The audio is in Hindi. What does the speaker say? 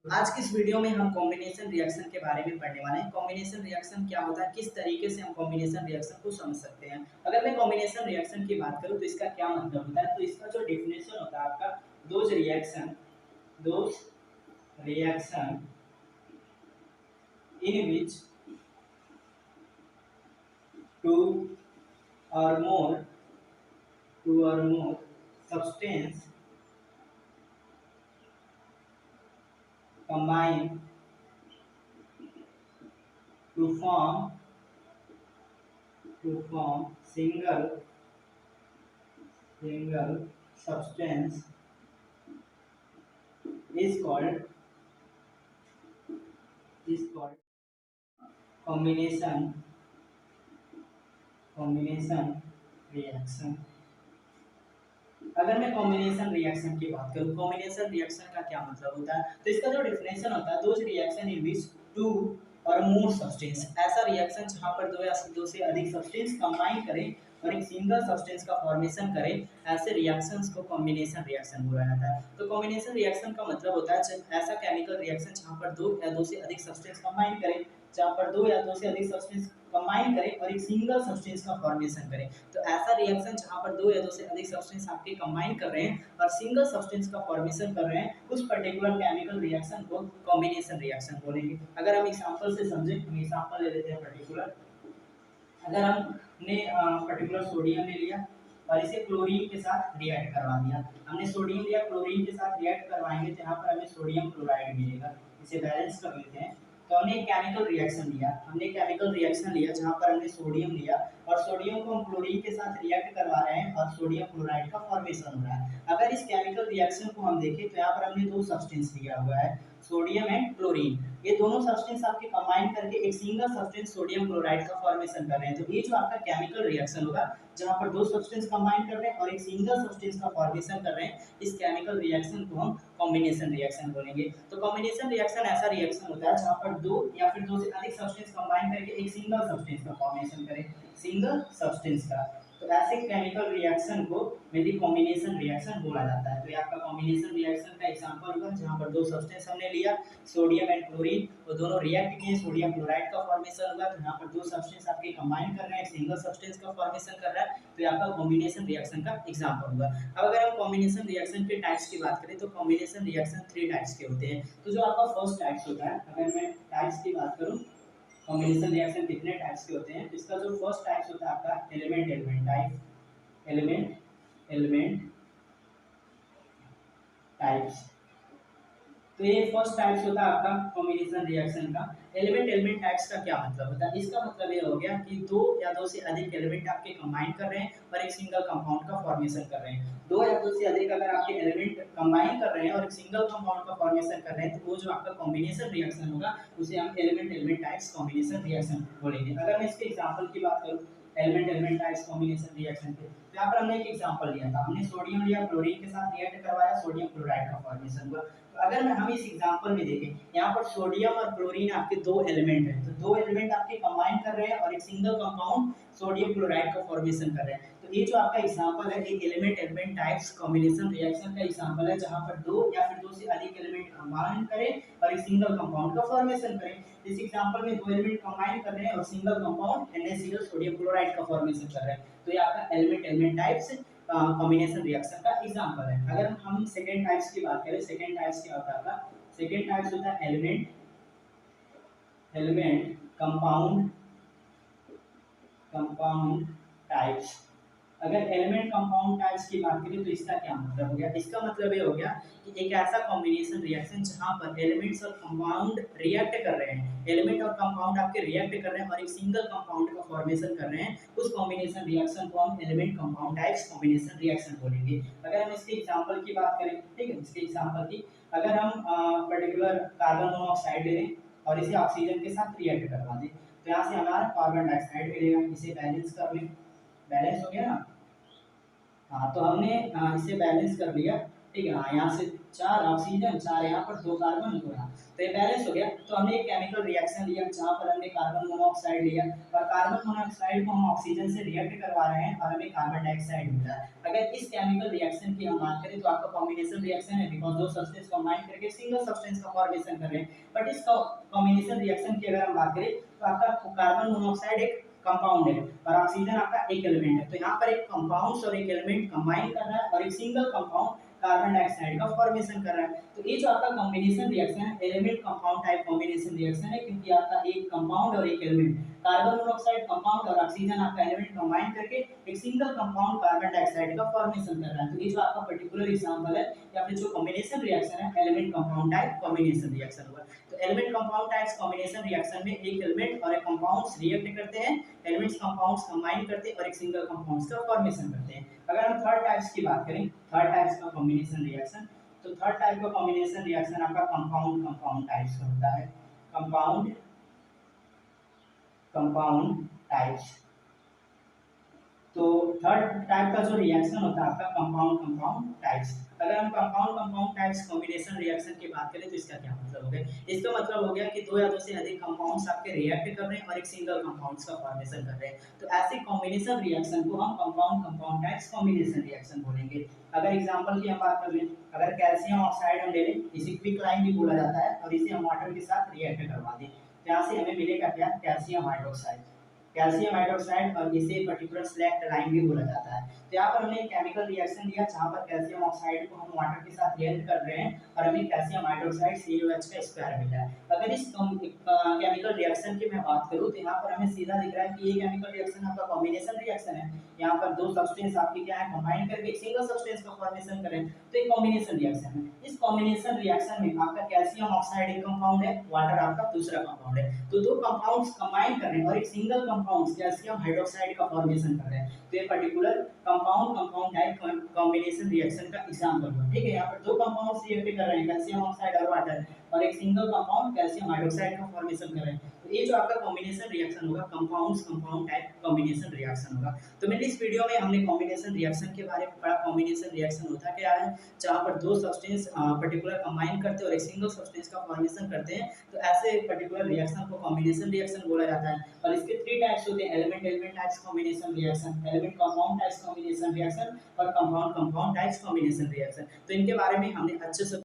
आज की इस वीडियो में हम कॉम्बिनेशन रिएक्शन के बारे में पढ़ने वाले हैं। कॉम्बिनेशन रिएक्शन क्या होता है, किस तरीके से हम कॉम्बिनेशन रिएक्शन को समझ सकते हैं। अगर मैं कॉम्बिनेशन रिएक्शन की बात करूं तो इसका क्या मतलब होता है, तो इसका जो डेफिनेशन होता है आपका, those reaction in which two or more substance combine to form single substance is called combination reaction. अगर मैं कॉम्बिनेशन रिएक्शन की बात करूं, कॉम्बिनेशन रिएक्शन का क्या मतलब होता है, तो इसका जो डेफिनेशन होता है, those reaction in which two or more substance, ऐसा रिएक्शन जहां पर दो से अधिक सब्सटेंस कंबाइन करें और एक सिंगल सब्सटेंस का फॉर्मेशन करें, ऐसे रिएक्शंस को कॉम्बिनेशन रिएक्शन बोला जाता है। तो कॉम्बिनेशन रिएक्शन का मतलब होता है ऐसा केमिकल रिएक्शन जहां पर दो से अधिक सब्सटेंस कंबाइन करें, जहां पर दो या दो से अधिक सब्सटेंस कंबाइन करें और एक सिंगल सब्सटेंस का फॉर्मेशन करें। तो ऐसा रिएक्शन जहां पर दो या दो से अधिक सब्सटेंस आपके कंबाइन कर रहे हैं और सिंगल सब्सटेंस का फॉर्मेशन कर रहे हैं, उस पर्टिकुलर केमिकल रिएक्शन को कॉम्बिनेशन रिएक्शन बोलेंगे। अगर हम एग्जांपल से समझें, हम एग्जांपल ले लेते हैं पर्टिकुलर। अगर हमने पर्टिकुलर सोडियम ले लिया और इसे क्लोरीन के साथ रिएक्ट करवा दिया, हमने सोडियम लिया, क्लोरीन के साथ रिएक्ट करवाएंगे तो यहाँ पर हमें सोडियम क्लोराइड मिलेगा। इसे बैलेंस कर लेते हैं। तो हमने एक केमिकल रिएक्शन लिया जहाँ पर हमने सोडियम लिया और सोडियम को हम क्लोरीन के साथ रिएक्ट करवा रहे हैं और सोडियम क्लोराइड का फॉर्मेशन हो रहा है। अगर इस केमिकल रिएक्शन को हम देखें तो यहाँ पर हमने दो सब्सटेंस लिया हुआ है, सोडियम एंड क्लोरीन। ये दोनों सब्सटेंस आपके कंबाइन करके एक सिंगल सब्सटेंस सोडियम क्लोराइड का फॉर्मेशन कर रहे हैं। तो ये जो आपका केमिकल रिएक्शन होगा जहां पर दो सब्सटेंस कंबाइन कर रहे हैं और एक सिंगल सब्सटेंस का फॉर्मेशन कर रहे हैं, इस केमिकल रिएक्शन को हम कॉम्बिनेशन रिएक्शन बोलेंगे। तो कॉम्बिनेशन रिएक्शन ऐसा रिएक्शन होता है जहां पर दो या फिर दो से अधिक सब्सटेंस कंबाइन करके एक सिंगल सब्सटेंस का फॉर्मेशन करें, सिंगल सब्सटेंस का। तो ऐसे केमिकल रिएक्शन को मेरी कॉम्बिनेशन रिएक्शन बोला जाता है। तो ये आपका कॉम्बिनेशन रिएक्शन का एग्जांपल होगा जहां पर दो सब्सटेंस हमने लिया, सोडियम एंड क्लोरीन, तो दोनों रिएक्ट किए, सोडियम क्लोराइड का फॉर्मेशन होगा। तो यहाँ पर दो सब्सटेंस आपके कंबाइन कर रहे हैं, एक सिंगल सब्सटेंस का फॉर्मेशन कर रहा है, तो ये आपका कॉम्बिनेशन रिएक्शन का एग्जांपल होगा। अब अगर हम कॉम्बिनेशन रिएक्शन के टाइप्स की बात करें तो कॉम्बिनेशन रिएक्शन 3 टाइप्स के होते हैं। तो जो आपका फर्स्ट टाइप्स होता है, अगर मैं टाइप्स की बात करूं, कॉम्बिनेशन रिएक्शन कितने टाइप्स के होते हैं, तो इसका जो फर्स्ट टाइप्स होता है आपका element element type, element types. तो ये फर्स्ट टाइप्स होता है आपका कॉम्बिनेशन रिएक्शन का। एलिमेंट एलिमेंट टाइप्स का क्या मतलब होता है, इसका मतलब ये हो गया कि दो या दो से अधिक एलिमेंट आपके कंबाइन कर रहे हैं और एक सिंगल कंपाउंड का फॉर्मेशन कर रहे हैं। दो या दो से अधिक अगर आपके एलिमेंट कंबाइन कर रहे हैं और एक सिंगल कंपाउंड का फॉर्मेशन कर रहे हैं, तो वो जो आपका कॉम्बिनेशन रिएक्शन होगा उसे हम element element types combination reaction बोलेंगे। अगर मैं इसके एग्जांपल की बात करूं, element element types combination reaction के, तो यहाँ पर हमने एक एग्जांपल लिया था, हमने सोडियम लिया, क्लोरीन के साथ रिएक्ट करवाया, सोडियम क्लोराइड का फॉर्मेशन हुआ। तो अगर हम इस एग्जांपल में देखें, यहाँ पर सोडियम और क्लोरीन आपके दो एलिमेंट हैं, तो दो एलिमेंट आपके कंबाइन कर रहे हैं और एक सिंगल कंपाउंड सोडियम क्लोराइड का फॉर्मेशन कर रहे हैं। तो ये जो आपका एग्जांपल है, एक element element types combination reaction का एग्जांपल है जहां पर दो या फिर दो से अधिक एलिमेंट कंबाइन करें और एक सिंगल कंपाउंड का फॉर्मेशन करें। इस एग्जांपल में दो एलिमेंट कंबाइन कर रहे हैं और single compound NaCl sodium chloride का फॉर्मेशन कर रहे हैं। तो ये आपका element element types combination reaction का एग्जांपल है। अगर हम सेकंड टाइप्स की बात करें, सेकंड टाइप्स क्या होता है, सेकंड टाइप्स होता है element element compound compound types. अगर एलिमेंट कंपाउंड टाइप्स की बात करें तो इसका क्या मतलब हो गया, इसका मतलब ये हो गया कि एक ऐसा कॉम्बिनेशन रिएक्शन जहां पर एलिमेंट्स और कंपाउंड रिएक्ट कर रहे हैं, एलिमेंट और कंपाउंड आपके रिएक्ट कर रहे हैं और एक सिंगल कंपाउंड का फॉर्मेशन कर रहे हैं, उस कॉम्बिनेशन रिएक्शन को हम element compound types combination reaction बोलेंगे। अगर हम इसके एग्जांपल की बात करें, ठीक है, इसके एग्जांपल की, अगर हम पर्टिकुलर कार्बन मोनोऑक्साइड ले लें और इसे ऑक्सीजन के साथ रिएक्ट करवा दें, तो यहाँ से हमारा कार्बन डाइऑक्साइड मिलेगा। इसे बैलेंस कर लें, बैलेंस हो गया ना। हाँ, तो हमने इसे बैलेंस कर लिया ठीक है, हाँ, यहाँ से 4 ऑक्सीजन, 4 यहाँ पर 2 कार्बन, 2 यहाँ, तो ये बैलेंस हो गया। तो हमने एक केमिकल रिएक्शन लिया जहाँ पर हमने कार्बन मोनोऑक्साइड लिया और कार्बन मोनोऑक्साइड को हम ऑक्सीजन से रिएक्ट करवा रहे हैं और हमें कार्बन डाइऑक्साइड मिल रहा है। अगर इस केमिकल रिएक्शन की हम बात करें तो आपका कॉम्बिनेशन रिएक्शन है, बिकॉज दो सब्सटेंस कंबाइन करके सिंगल सब्सटेंस का फॉर्मेशन कर रहे हैं। बट इस कॉम्बिनेशन रिएक्शन की अगर हम बात करें तो आपका कार्बन मोनोऑक्साइड एक कंपाउंड है और ऑक्सीजन आपका एक एलिमेंट है। तो यहाँ पर एक कंपाउंड और एक एलिमेंट कंबाइन कर रहा है और एक सिंगल कंपाउंड कार्बन डाइऑक्साइड का फॉर्मेशन कर रहा है। तो ये जो आपका कॉम्बिनेशन रिएक्शन है, element compound type combination reaction है, क्योंकि आपका एक कंपाउंड और एक एलिमेंट, कार्बन मोनोऑक्साइड कंपाउंड और ऑक्सीजन आपका एलिमेंट कंबाइन करके एक सिंगल कंपाउंड कार्बन डाइऑक्साइड का फॉर्मेशन कर रहा है। तो ये जो आपका पर्टिकुलर एग्जांपल है या फिर जो कॉम्बिनेशन रिएक्शन है, element compound type combination reaction हुआ। तो element compound types combination reaction में एक एलिमेंट और एक कंपाउंड्स रिएक्ट करते हैं, एलिमेंट्स कंपाउंड्स कंबाइन करते हैं और एक सिंगल कंपाउंड्स का फॉर्मेशन करते हैं। अगर हम थर्ड टाइप्स की बात करें, थर्ड टाइप्स का कॉम्बिनेशन रिएक्शन, तो थर्ड टाइप का कॉम्बिनेशन रिएक्शन आपका कंपाउंड कंपाउंड टाइप्स का होता है। कंपाउंड कंपाउंड टाइप्स, तो थर्ड टाइप का जो रिएक्शन होता है आपका कंपाउंड कंपाउंड टाइप्स। अगर हम compound compound types combination reaction की बात करें तो इसका क्या मतलब हो गया? इसका मतलब हो गया कि दो या दो से अधिक कंपाउंड्स आपके रिएक्ट कर रहे हैं और एक सिंगल कंपाउंड्स का फॉर्मेशन कर रहे हैं। तो ऐसे कॉम्बिनेशन रिएक्शन को हम compound compound types combination reaction बोलेंगे। अगर एग्जांपल की हम बात कर लें, अगर कैल्शियम ऑक्साइड हम ले लें, इसे क्विकलाइन भी बोला जाता है, और इसे हम वाटर के साथ रिएक्ट करवा दें, यहाँ से हमें मिलेगा क्या? कैल्शियम हाइड्रोक्साइड, कैल्शियम हाइड्रोक्साइड, और इसे पर्टिकुलर स्लैक्ट लाइन भी बोला जाता है। तो यहाँ पर हमने एक केमिकल रिएक्शन लिया जहाँ पर कैल्शियम ऑक्साइड को हम वाटर के साथ रिएक्ट कर रहे हैं और हमें कैल्शियम हाइड्रोक्साइड CuH का स्क्वायर मिला है। अगर इस केमिकल रिएक्शन की मैं बात करूँ तो यहाँ पर हमें सीधा दिख रहा है कि ये केमिकल रिएक्शन आपका कॉम्बिनेशन रिएक्शन है। यहाँ पर दो सब्सटेंस आपके क्या है, कंबाइन करके एक सिंगल सब्सटेंस का फॉर्मेशन करें, तो एक कॉम्बिनेशन रिएक्शन है। इस कॉम्बिनेशन रिएक्शन में आपका कैल्शियम ऑक्साइड एक कंपाउंड है, वाटर आपका दूसरा कंपाउंड है। तो दो कंपाउंड्स कंबाइन कर रहे हैं और एक सिंगल कंपाउंड कैल्शियम हाइड्रोक्साइड का फॉर्मेशन कर रहे हैं। तो ये particular compound compound type combination reaction का एग्जांपल हुआ। ठीक है, यहाँ पर दो कंपाउंड्स रिएक्ट कर रहे हैं, कैल्शियम ऑक्साइड और वाटर, और एक सिंगल कंपाउंड कैल्शियम हाइड्रोक्साइड का फॉर्मेशन कर रहे हैं। तो ये जो आपका कॉम्बिनेशन रिएक्शन होगा, compounds compound type combination reaction होगा। तो मैंने इस वीडियो में हमने कॉम्बिनेशन रिएक्शन के बारे में पढ़ा। कॉम्बिनेशन रिएक्शन होता क्या है? जहाँ पर दो सब्सटेंस पर्टिकुलर कंबाइन करते हैं और एक सिंगल सब्सटेंस का फॉर्मेशन करते हैं, तो ऐसे पर्टिकुलर रिएक्शन को कॉम्बिनेशन रिएक्शन बोला जाता है। और इसके 3 टाइप्स होते हैं, element element types combination reaction, element compound types combination reaction और compound compound types combination reaction. तो इनके बारे में हमने अच्छे से